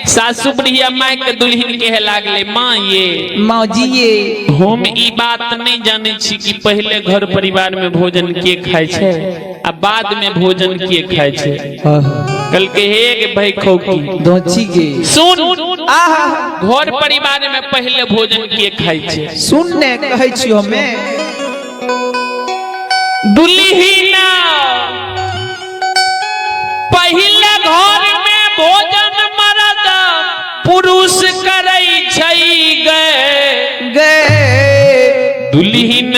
सासु बढ़िया माई के दुल्हन के लागले माँ ये मौजी ये हम ई बात नहीं जाने छी कि पहले घर परिवार में भोजन के खाए छे आ बाद में भोजन के खाए छे। कल के हे भाई खोकी दोची के सुन आहा घर परिवार में पहले भोजन के खाए छे। सुन ने कहै छी हमें दुल्हिना पहले घर में भोजन मर्द पुरुष करई छई गे दुल्हिन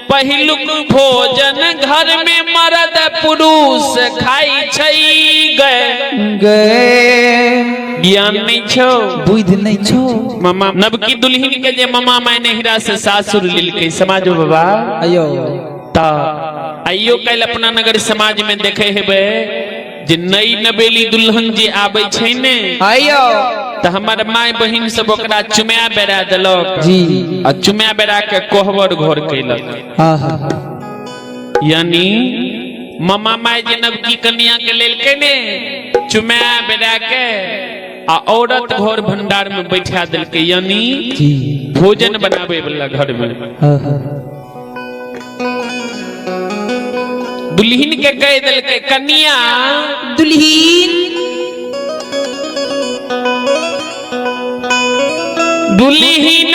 पहिलुक भोजन घर में मर्द पुरुष खाई छई गे ज्ञान नहीं छो बुध नहीं छो मामा नबकी दुल्हिन के जे मामा माय नहिरा से सासुर लिलकै समाजो बाबा अयो ता आइयो कल अपना नगर समाज में देखे हेबे जे नई नवेली दुल्हन जे आबै छै ने अयो त हमर माय बहिन सब ओकरा चुम्या बेरा देलक जी आ चुम्या बेरा के कोहबर घर कैलक। आहा यानी मामा माय जे नवकी कन्या के लेलकै ने चुम्या बेरा के आ औरत घर भंडार में बैठा देलकै यानी जी भोजन बनावे वाला घर में। आहा दुल्हिन के कह देलकै कन्या दुल्हीन दुल्हिन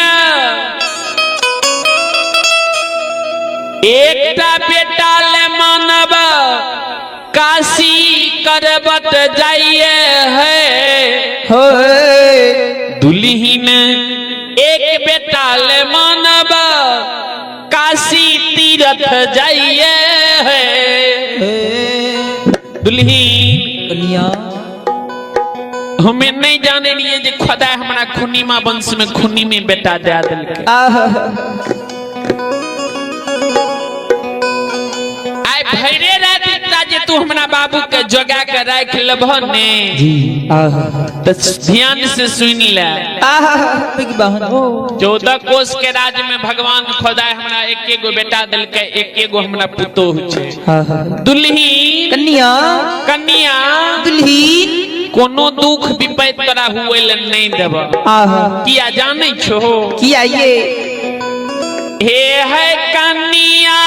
एकटा बेटा ले मानब काशी करबट जाइए है दुल्हिन एक बेटा ले मानब काशी तीरथ जाइए है दुल्हीन कन्या हमें नहीं जाने लिए जे खुदा हमारा खुनीमा वंश में खुनी में बेटा दे दिलके। आहा आय भैरे रात जे तू हमरा बाबू के जोगा के राख लेबह ने जी आहा त ध्यान से सुन ले। आहा बिग बहन हो 14 कोष के राज में भगवान खुदा हमरा एके गो बेटा दिलके एके गो हमरा पुतोह छै। आहा दुल्हीन कन्या कन्या दुल्हीन कोनो दुख विपैत तोरा हुए ले नहीं देब। आहा किया जाने छो किया ये हे है कन्या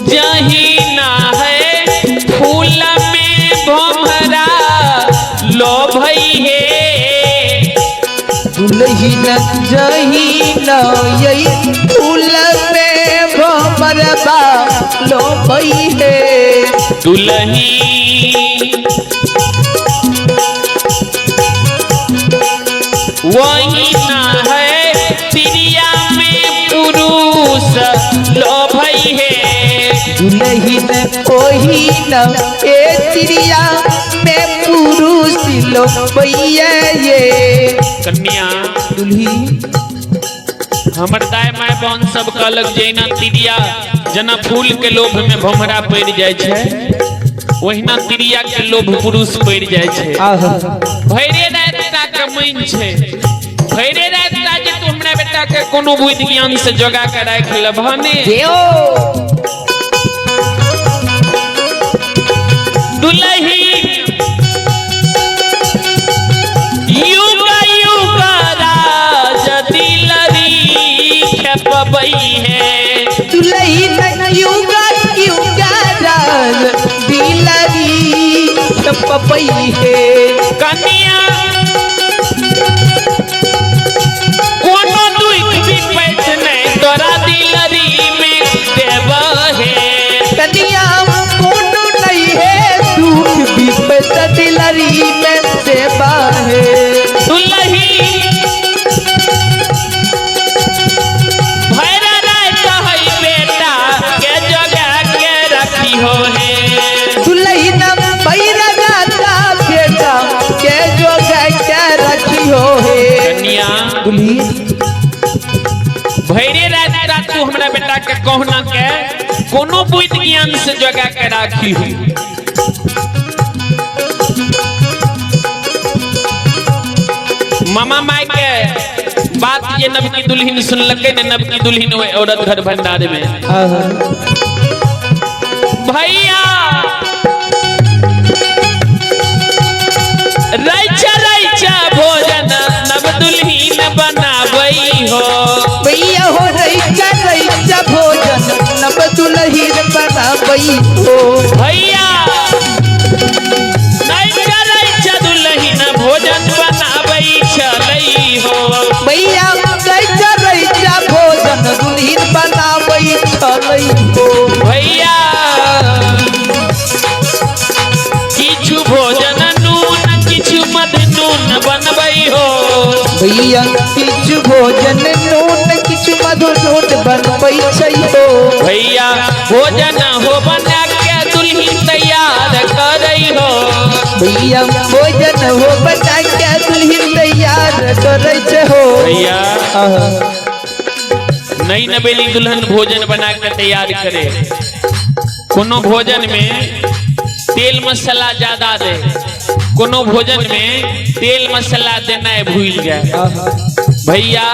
जही ना है फूल में भमरा लो भई है दुल्हीन जहीन यही फूल में भमरबा लो भई है दुल्ही वही ना है तिरिया में पुरुष लो भई है दुल्हीन कोही न ए चिड़िया में पुरुष लो भैया ये कन्या दुल्ही हमर दाय माय बहन सब कहलक जैना तिरिया जना फूल के लोभ में भमरा पड़ जाय छै ओहिना तिरिया के लोभ पुरुष पड़ जाय छै। आहा भैरे रात के मन छै भैरे रात जे तू हमरा बेटा के कोनो बुद्धि ज्ञान से जोगा के राख लेबह ने देओ दुल्ही युग युग राज दिलरी खेपबई है दुल्हीन युगा युगा राज दिलरी छपपई है कन्या कोनो दुख विपैत नहीं तोरा दिलरी में देव है कन्या कोनो नहीं है दुख विपत दिलरी में सेवा है दुल्ही भैरा रात है बेटा के जोगा के रखी हो है दुल्हीन भैरा जाता बेटा के जो के रखी हो है कन्या दुल्ही भैरे रात तू हमरा बेटा के कहना के कोनो बुद्धि ज्ञान से जोगा के राखी हो। मामा माई के बात ये नबकी दुल्हन सुनलकै ने नबकी दुल्हन औरत घर भंडार में भैया रैचा रैचा भोजन नव दुल्हीन बनाबई हो। भैया हो रैचा रैचा भोजन नव दुल्हीन बनाबई हो। भैया रैचा रैचा दुल्हीन भोजन बनाबई चलई हो। भैया रैचा रैचा भोजन दुल्हीन बनाबई चलई हो। भैया किछु भोजन नून किछु मध नून बनबई हो। भैया किछु भोजन नून किछु मधु नून बनबई छै हो। भैया भोजन हो बना के दुल्हीन तैयार करई हो। भैया भोजन हो बना के दुल्हीन तैयार करै छै हो। भैया नई नवेली दुल्हन भोजन बना के तैयार करे। कोनो भोजन में तेल मसाला ज्यादा दे, कोनो भोजन में तेल मसाला देना भूल जाए। भैया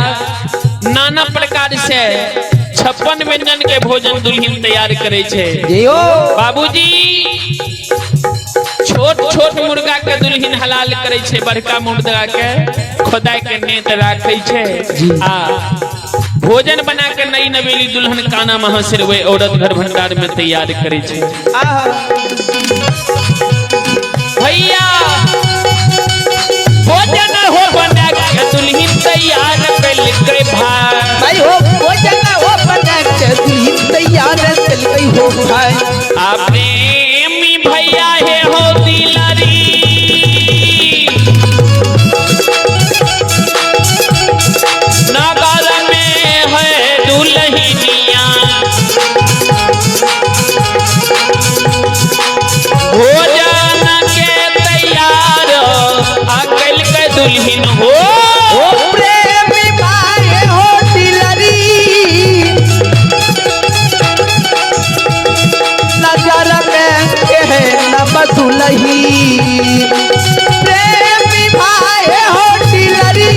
नाना प्रकार से 56 व्यंजन के भोजन दुल्हन तैयार करे छे। बाबूजी छोट छोट मुर्गा के दुल्हन हलाल करे छे, बड़का मुर्गा के खोदाई के नेत राखे छे। आ भोजन बना के नई नवेली दुल्हन काना महासिर वे औरत घर भंडार में तैयार करे छे। भैया भोजन हो बना के दुल्हन तैयार कइल भाई हो। भोजन हो बना के दुल्हन तैयार कइल हो भाई। आपने मी भैया हे हो दिलरी नगर में है दुल्हनिया। भोजन के तैयार अकल के दुल्हन हो। प्रेमी भाई हो दिलरी नगर में है नव दुल्हीन। प्रेमी भाई हो दिलरी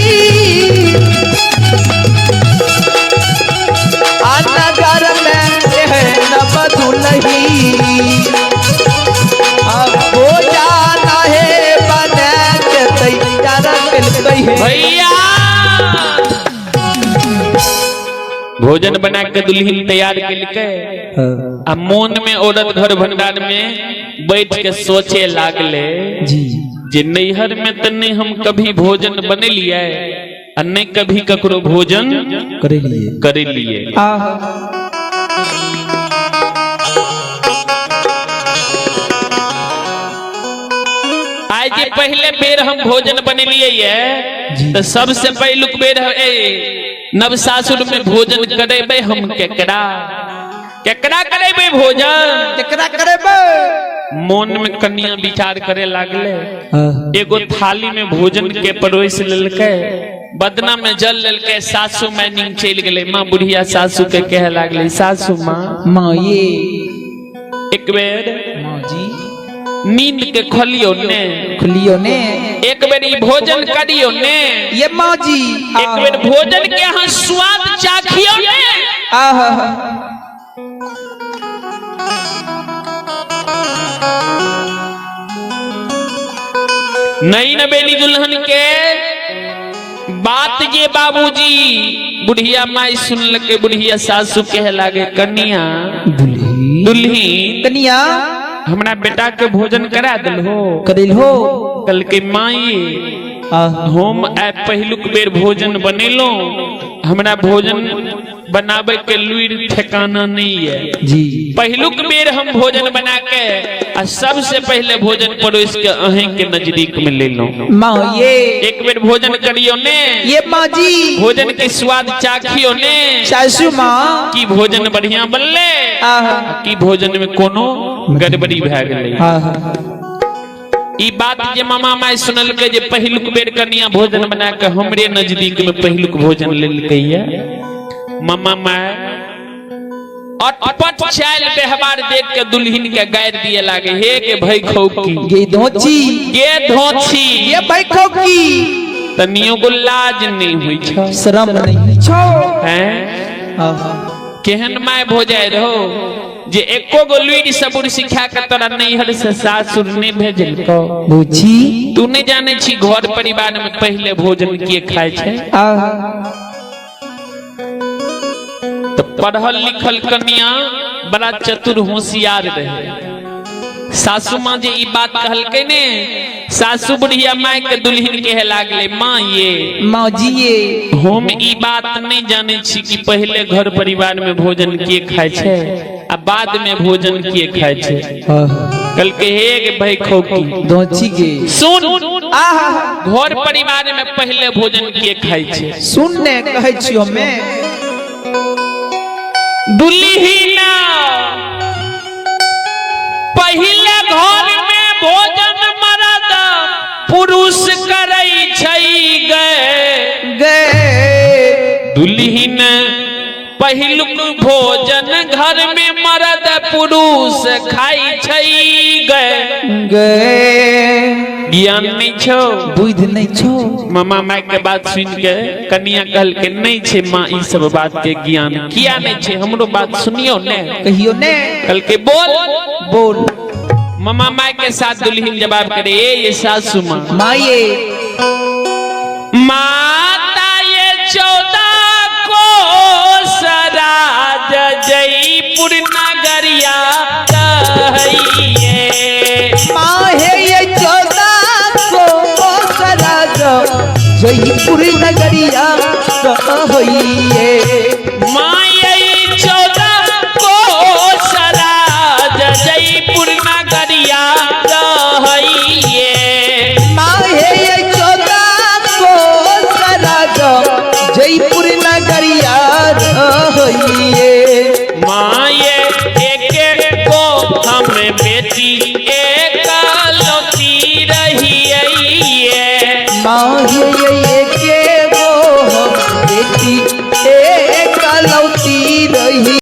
नगर में है नव दुल्हीन। अब हो जाना है बना के तैयार कइल है। भैया भोजन बना के दुल्हन तैयार के आ मोन में औरत घर भंडार में बैठ के सोचे लागले जे नैहर में त नहीं हम कभी भोजन बनेलिए आ नहीं कभी ककरो भोजन करे लिए। आज ये पहले बेर हम भोजन बनेलिए ये तो सबसे पहलुक बेर नव सासुर में भोजन करेबे हम केकरा केकरा करेबे भोजन केकरा करेबे। मन में कन्या विचार करे लागले। एगो थाली में भोजन के परोस लेलके, बदना में जल लेलके। सासू माँ नींद चल गेले। माँ बुढ़िया सासू के कहे लागले सासू माँ ये एक बेर माँ जी नींद के खोलियो ने एक बेर ई भोजन करियो ने। ये माँ जी एक बेर भोजन के यहाँ स्वाद चाखियो ने। नई नवेली दुल्हन के बात जे बाबूजी बुढ़िया माई सुन लगे। बुढ़िया सासू कहे लागे कन्या दुल्ही कन्या हमरा बेटा के भोजन करा दिल हो। कल के माई हम पहलुक बेर भोजन बनेलो, हमरा भोजन बनावे के लुइर ठिकाना नहीं है जी। पहलुक बेर हम भोजन बना के आ सबसे पहले भोजन परोस के अहें के नजदीक में ले लो। माँ ये एक बेर भोजन करियो ने। ये माँ जी भोजन के स्वाद चाखियो ने। सासू माँ की भोजन बढ़िया बनले की भोजन में कोनो गड़बड़ी भए गेलै। ई बात जे मामा माई सुनल के जे पहलुक बेर कन्या भोजन बना के हमरे नजदीक में पहलुक भोजन लेलकै ये। मामा माई अटपट चाल व्यवहार देख के दुल्हन के गायर दिए लागे। हे के भई खौकी गे धोची ये भाई खौकी तनियो को लाज नहीं हुई छ, शर्म नहीं छो हैं केहन माय भो जाए रहो जे एको गो लुइर सबूर सिखा के तोरा नैहर से सासुर ने भेजल को बुझी तू नहीं जाने छी घर परिवार में पहले भोजन किए खाए छे तो पढ़ल लिखल कन्या बड़ा चतुर होशियार रहे सासू माँ जे ई बात कहलके ने सासू बुढ़िया माय के दुल्हन कहे लागले माँ ये माँ जी ये हम ई बात नहीं जाने छी कि पहले घर परिवार में भोजन किए खाए छे आ बाद में भोजन किए खाए छे कल के हे भाई खोकी दोची के सुन घर परिवार में पहले भोजन किए खाए छे सुन ने कहै छियो मैं दुल्हिना पहले घर में भोजन मर्द पुरुष करई छई गे दुल्हिन पहिलुक भोजन घर में मर्द पुरुष खाई छई गे ज्ञान नहीं छो बुध नहीं छो मामा माय के बात सुन के कन्या कहल के नहीं छे माँ ई सब बात के ज्ञान किया नहीं छे हमरो बात सुनियो ने कहियो ने कल के बोल मामा माय के साथ दुल्हन जवाब करे ये सासू माँ माये माता ये 14 को सराज जयपुर नगरिया कहिए माहे ये 14 को सराज जयपुर नगरिया कहिए माये 14 को सराज जयपुर नगरिया कहिए माहे ये 14 को सराज जयपुर नगरिया कहिए माये एक को हम बेटी एक लौती रही माहे